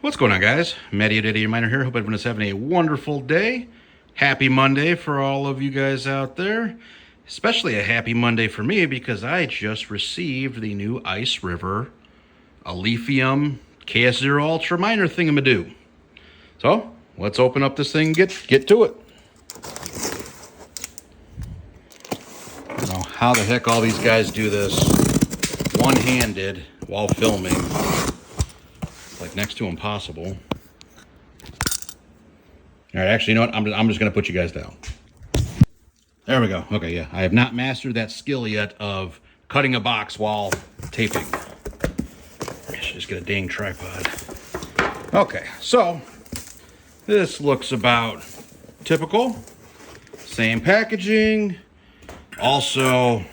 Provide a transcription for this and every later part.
What's going on, guys? Matty Daddy Miner here. Hope everyone is having a wonderful day. Happy Monday for all of you guys out there. Especially a happy Monday for me because I just received the new Iceriver Alephium KS0 Ultra Miner thingamadoo. So, let's open up this thing and get to it. I don't know how the heck all these guys do this one-handed while filming. It's like next to impossible. All right, actually, you know what? I'm just going to put you guys down. There we go. Okay, yeah. I have not mastered that skill yet of cutting a box while taping. I should just get a dang tripod. Okay, so this looks about typical. Same packaging. Also,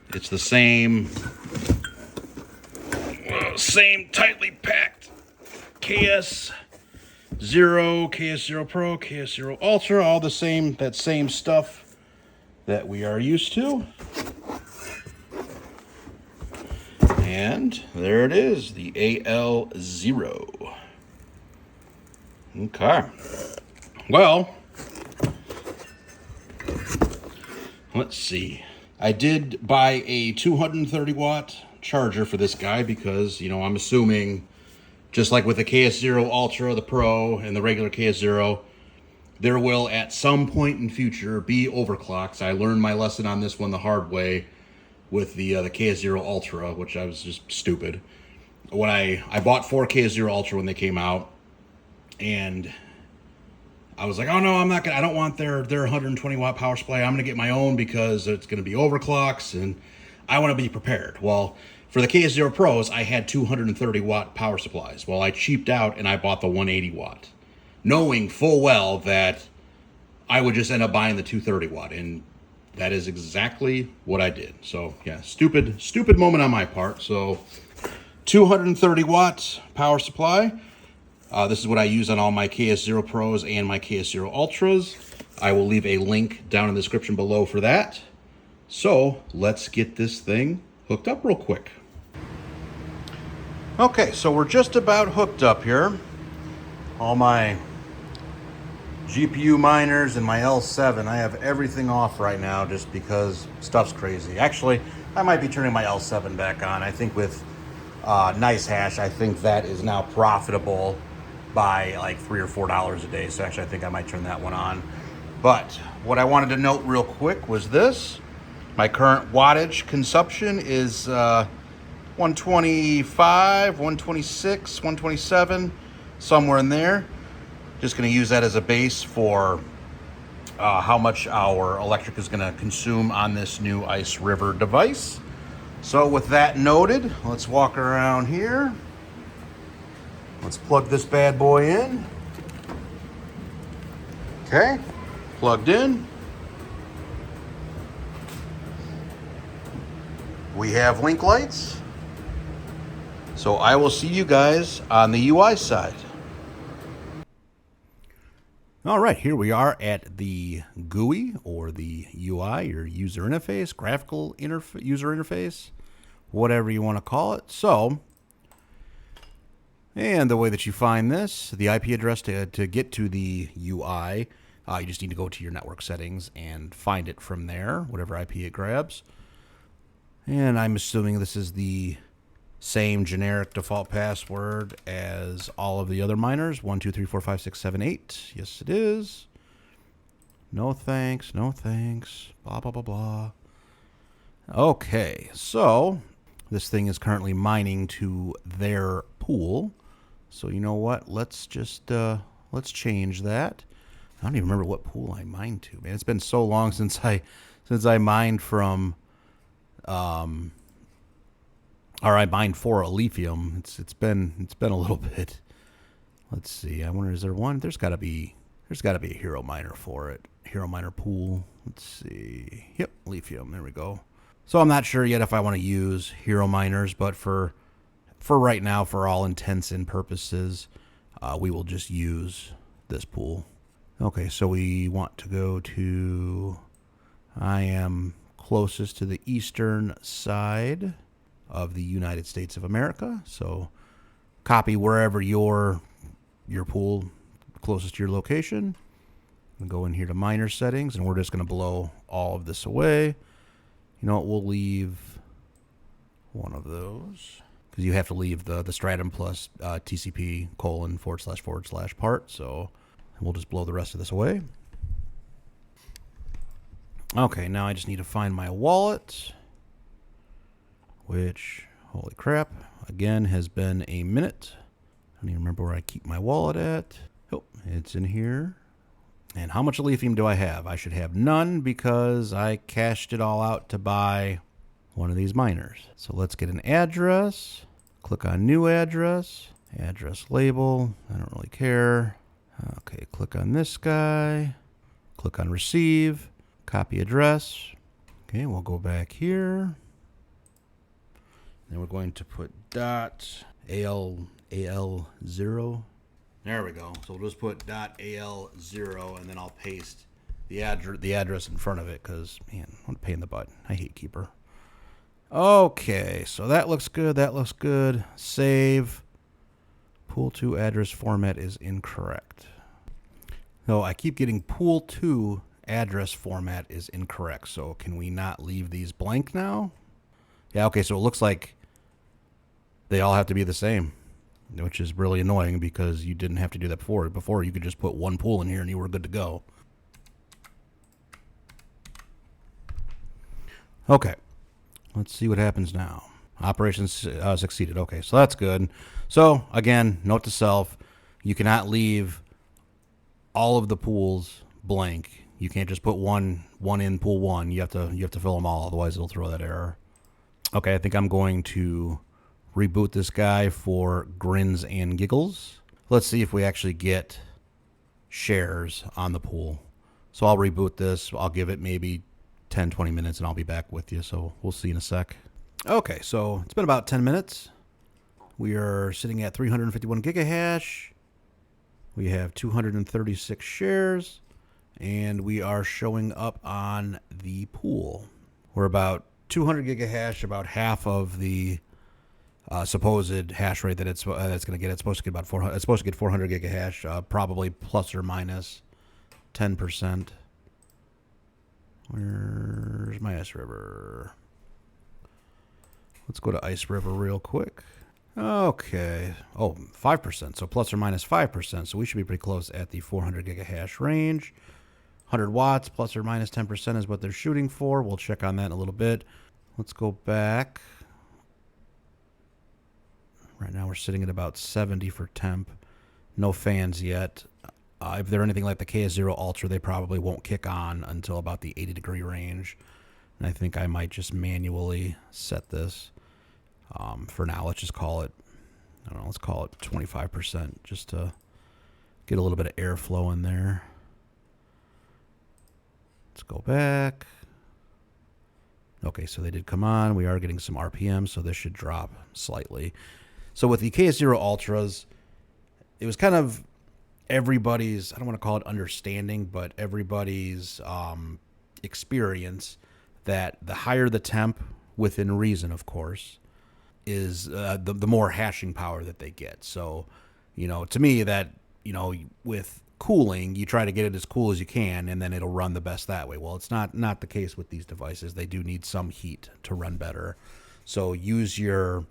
it's the same tightly packed KS0, KS0 Pro, KS0 Ultra, all the same, that same stuff that we are used to. And there it is, the AL0. Okay. Well, let's see. I did buy a 230 watt charger for this guy because, you know, I'm assuming just like with the KS0 Ultra, the Pro, and the regular KS0, there will at some point in future be overclocks. I learned my lesson on this one the hard way with the KS0 Ultra, which I was just stupid. When I bought 4 KS0 Ultra when they came out, and I was like, oh no, I don't want their 120 watt power supply. I'm gonna get my own because it's gonna be overclocks and I want to be prepared. Well, for the KS0 Pros, I had 230 watt power supplies. Well, I cheaped out and I bought the 180 watt, knowing full well that I would just end up buying the 230 watt, and that is exactly what I did. So yeah, stupid moment on my part. So 230 watt power supply. This is what I use on all my KS0 Pros and my KS0 Ultras. I will leave a link down in the description below for that. So let's get this thing hooked up real quick. Okay, so we're just about hooked up here. All my GPU miners and my L7, I have everything off right now just because stuff's crazy. Actually, I might be turning my L7 back on. I think with Nice Hash, I think that is now profitable by like $3 or $4 a day. So actually, I think I might turn that one on. But what I wanted to note real quick was this. My current wattage consumption is 125, 126, 127, somewhere in there. Just going to use that as a base for how much our electric is going to consume on this new Iceriver device. So with that noted, let's walk around here. Let's plug this bad boy in. Okay, plugged in. We have link lights. So I will see you guys on the UI side. All right, here we are at the GUI, or the UI, or user interface, graphical user interface, whatever you want to call it. So, and the way that you find this, the IP address to get to the UI, you just need to go to your network settings and find it from there, whatever IP it grabs. And I'm assuming this is the same generic default password as all of the other miners. 1, 2, 3, 4, 5, 6, 7, 8. Yes, it is. No thanks. No thanks. Blah, blah, blah, blah. Okay, so this thing is currently mining to their pool. So you know what? Let's just let's change that. I don't even remember what pool I mined to. Man, it's been so long since I mined from or I mined for Alephium. It's been a little bit. Let's see. I wonder, is there one? There's got to be a hero miner for it. Hero miner pool. Let's see. Yep, Alephium. There we go. So I'm not sure yet if I want to use hero miners, but for right now, for all intents and purposes, we will just use this pool. Okay, so we want to go to, I am closest to the eastern side of the United States of America. So copy wherever your your pool closest to your location. We'll go in here to miner settings, and we're just going to blow all of this away. You know what? We'll leave one of those because you have to leave the stratum plus TCP : / part. So we'll just blow the rest of this away. Okay, now I just need to find my wallet, which, holy crap, again, has been a minute. I don't even remember where I keep my wallet at. Oh, it's in here. And how much Alephium do I have? I should have none because I cashed it all out to buy one of these miners. So let's get an address. Click on new address. Address label. I don't really care. Okay, click on this guy. Click on receive. Copy address. Okay, we'll go back here. Then we're going to put AL0. There we go. So we'll just put .AL0, and then I'll paste the address in front of it because, man, I'm a pain in the butt. I hate Keeper. Okay, so that looks good. That looks good. Save. Pool2 address format is incorrect. No, I keep getting Pool2 address format is incorrect. So can we not leave these blank now? Yeah, okay, so it looks like they all have to be the same, which is really annoying because you didn't have to do that before. Before, you could just put one pool in here and you were good to go. Okay, let's see what happens now. Operations succeeded. Okay, so that's good. So, again, note to self, you cannot leave all of the pools blank. You can't just put one in pool 1. You have to fill them all, otherwise it'll throw that error. Okay, I think I'm going to reboot this guy for grins and giggles. Let's see if we actually get shares on the pool. So I'll reboot this. I'll give it maybe 10, 20 minutes and I'll be back with you. So we'll see in a sec. Okay, so it's been about 10 minutes. We are sitting at 351 gigahash. We have 236 shares and we are showing up on the pool. We're about 200 gigahash, about half of the supposed hash rate that it's going to get. It's supposed to get about 400. It's supposed to get 400 gigahash, probably plus or minus 10%. Where's my Iceriver? Let's go to Iceriver real quick. Okay. Oh, 5%. So plus or minus 5%. So we should be pretty close at the 400 gigahash range. 100 watts plus or minus 10% is what they're shooting for. We'll check on that in a little bit. Let's go back. Right now we're sitting at about 70 for temp. No fans yet. If they're anything like the KS0 Ultra, they probably won't kick on until about the 80-degree range. And I think I might just manually set this. For now, let's just call it, I don't know, let's call it 25% just to get a little bit of airflow in there. Let's go back. Okay, so they did come on. We are getting some RPM, so this should drop slightly. So with the KS0 Ultras, it was kind of everybody's, I don't want to call it understanding, but everybody's experience that the higher the temp, within reason, of course, is the more hashing power that they get. So, you know, to me that, you know, with cooling, you try to get it as cool as you can, and then it'll run the best that way. Well, it's not the case with these devices. They do need some heat to run better. So use your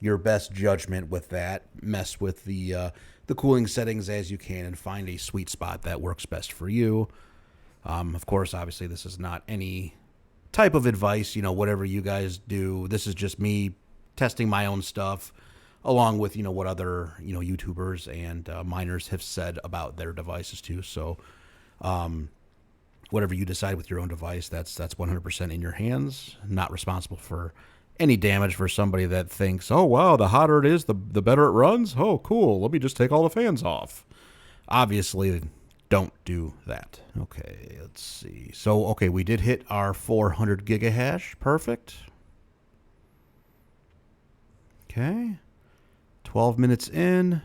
best judgment with that. Mess with the cooling settings as you can and find a sweet spot that works best for you. Of course, obviously, this is not any type of advice. You know, whatever you guys do, this is just me testing my own stuff, along with, you know, what other, you know, YouTubers and miners have said about their devices too. So whatever you decide with your own device, that's 100% in your hands. Not responsible for any damage for somebody that thinks, oh, wow, the hotter it is, the better it runs. Oh, cool. Let me just take all the fans off. Obviously, don't do that. Okay, let's see. So, okay, we did hit our 400 gigahash. Perfect. Okay. 12 minutes in.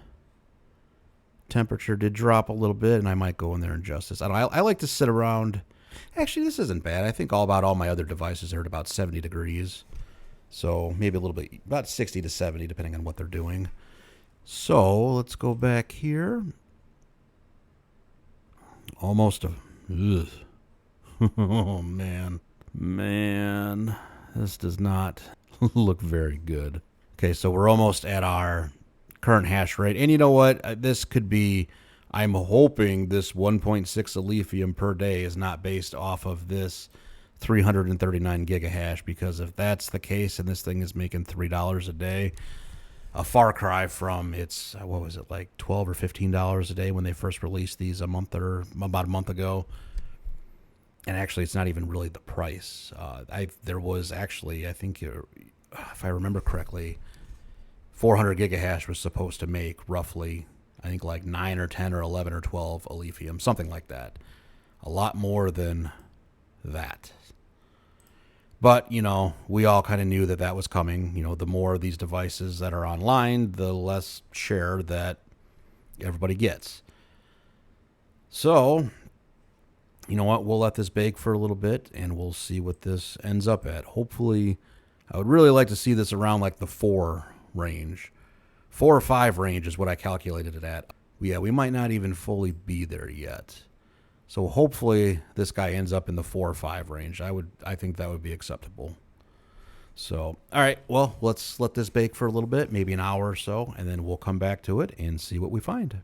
Temperature did drop a little bit, and I might go in there and adjust this. I like to sit around. Actually, this isn't bad. I think all my other devices are at about 70 degrees. So maybe a little bit, about 60 to 70, depending on what they're doing. So let's go back here. Almost a... Ugh. Oh, man. Man, this does not look very good. Okay, so we're almost at our current hash rate. And you know what? This could be... I'm hoping this 1.6 Alephium per day is not based off of this 339 gigahash, because if that's the case and this thing is making $3 a day, a far cry from its, what was it, like $12 or $15 a day when they first released these about a month ago. And actually, it's not even really the price. There was actually, I think, if I remember correctly, 400 gigahash was supposed to make roughly, I think, like 9 or 10 or 11 or 12 Alephium, something like that. A lot more than that. But, you know, we all kind of knew that that was coming. You know, the more of these devices that are online, the less share that everybody gets. So, you know what? We'll let this bake for a little bit, and we'll see what this ends up at. Hopefully, I would really like to see this around like the 4 range. 4 or 5 range is what I calculated it at. Yeah, we might not even fully be there yet. So hopefully this guy ends up in the 4 or 5 range. I think that would be acceptable. So, all right, well, let's let this bake for a little bit, maybe an hour or so, and then we'll come back to it and see what we find.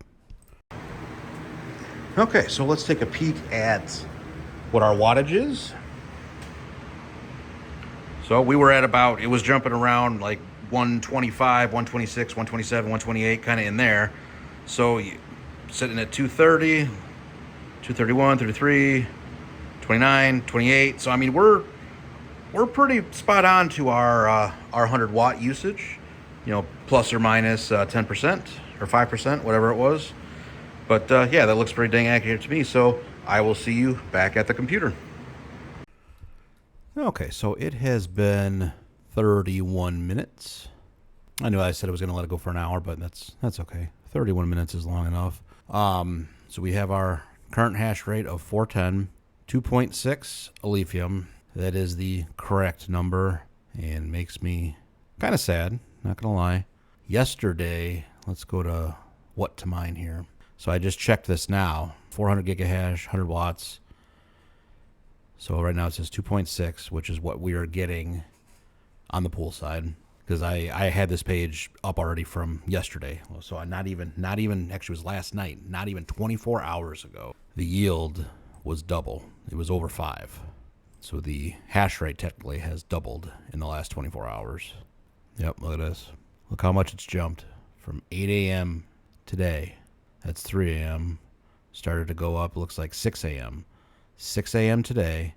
Okay, so let's take a peek at what our wattage is. So we were at about, it was jumping around like 125, 126, 127, 128, kind of in there. So sitting at 230, 231, 33, 29, 28. So I mean, we're pretty spot on to our 100 watt usage, you know, plus or minus 10% or 5%, whatever it was. But yeah, that looks pretty dang accurate to me. So I will see you back at the computer. Okay, so it has been 31 minutes. I knew I said I was going to let it go for an hour, but that's okay. 31 minutes is long enough. So we have our current hash rate of 410, 2.6 Alephium. That is the correct number, and makes me kind of sad, not going to lie. Yesterday, let's go to what to mine here. So I just checked this now. 400 gigahash, 100 watts. So right now it says 2.6, which is what we are getting on the pool side. Because I had this page up already from yesterday. So not even, actually it was last night, not even 24 hours ago. The yield was double. It was over 5. So the hash rate technically has doubled in the last 24 hours. Yep, look at this. Look how much it's jumped from 8 a.m. today. That's 3 a.m. Started to go up, looks like 6 a.m. 6 a.m. today,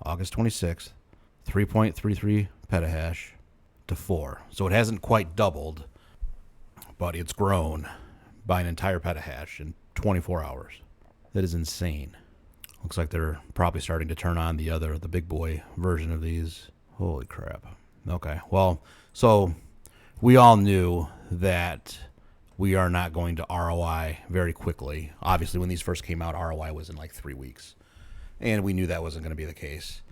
August 26th, 3.33 petahash to 4. So it hasn't quite doubled, but it's grown by an entire petahash in 24 hours. That is insane. Looks like they're probably starting to turn on the big boy version of these. Holy crap. Okay, well, so we all knew that we are not going to ROI very quickly. Obviously, when these first came out, ROI was in like 3 weeks. And we knew that wasn't going to be the case.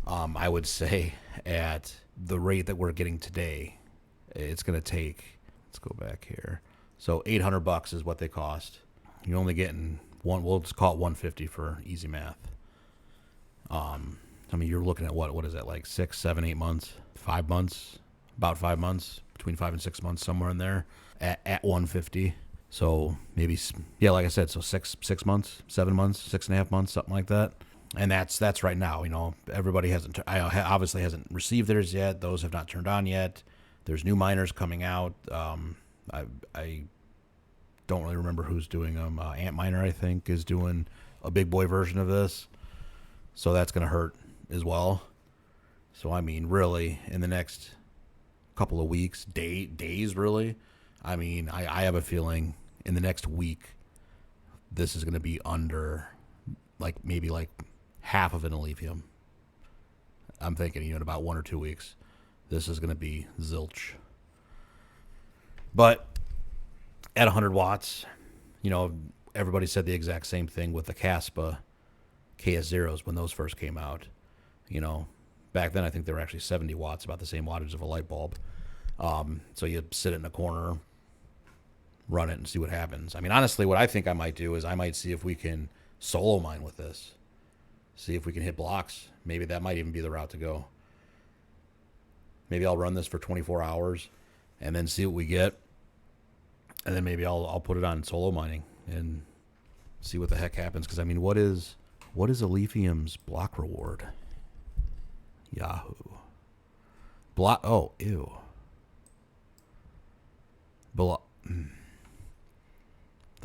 I would say at the rate that we're getting today, it's going to take, let's go back here. So $800 is what they cost. You're only getting one, we'll just call it 150 for easy math. I mean, you're looking at what is that, like 6, 7, 8 months, 5 months, about 5 months, between 5 and 6 months, somewhere in there at 150. So maybe, yeah, like I said, so 6 months, 7 months, 6.5 months, something like that. And that's right now. You know, everybody obviously hasn't received theirs yet. Those have not turned on yet. There's new miners coming out. I don't really remember who's doing them. Antminer, I think, is doing a big boy version of this. So that's going to hurt as well. So, I mean, really, in the next couple of weeks, days, really, I mean, I have a feeling in the next week, this is going to be under, like, maybe like half of an Alephium. I'm thinking, in about 1 or 2 weeks, this is going to be zilch. But at 100 watts, everybody said the exact same thing with the Caspa KS0s when those first came out. Back then I think they were actually 70 watts, about the same wattage of a light bulb. So you sit it in a corner, run it and see what happens. I mean, honestly, what I think I might do is I might see if we can solo mine with this. See if we can hit blocks. Maybe that might even be the route to go. Maybe I'll run this for 24 hours and then see what we get. And then maybe I'll put it on solo mining and see what the heck happens. Because, I mean, what is Alephium's block reward? Yahoo. Block. Oh, ew. The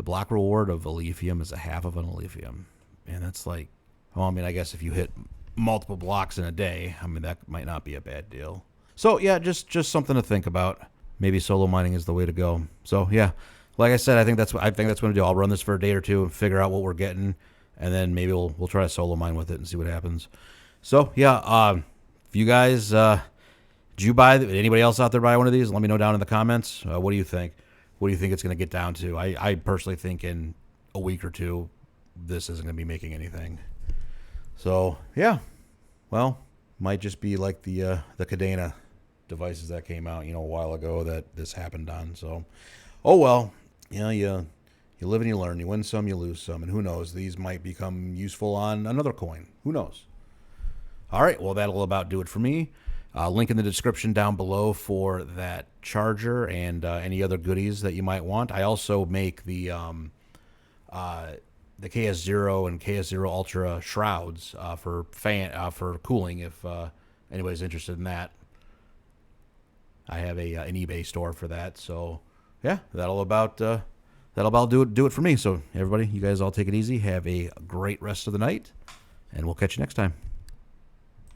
block reward of Alephium is a half of an Alephium. And that's like, well, I mean, I guess if you hit multiple blocks in a day, I mean, that might not be a bad deal. So, yeah, just something to think about. Maybe solo mining is the way to go. So, yeah, like I said, I think that's what I'm going to do. I'll run this for a day or two and figure out what we're getting, and then maybe we'll try to solo mine with it and see what happens. So, yeah, if you guys, did you buy, anybody else out there buy one of these? Let me know down in the comments. What do you think? What do you think it's going to get down to? I personally think in a week or two, this isn't going to be making anything. So, yeah, well, might just be like the Cadena devices that came out, a while ago that this happened on. So, oh well, you live and you learn. You win some, you lose some, and who knows? These might become useful on another coin. Who knows? All right, well, that'll about do it for me. Link in the description down below for that charger and any other goodies that you might want. I also make the KS0 and KS0 Ultra shrouds for cooling if anybody's interested in that. I have an eBay store for that. So, yeah, that'll about do it for me. So, everybody, you guys all take it easy. Have a great rest of the night, and we'll catch you next time.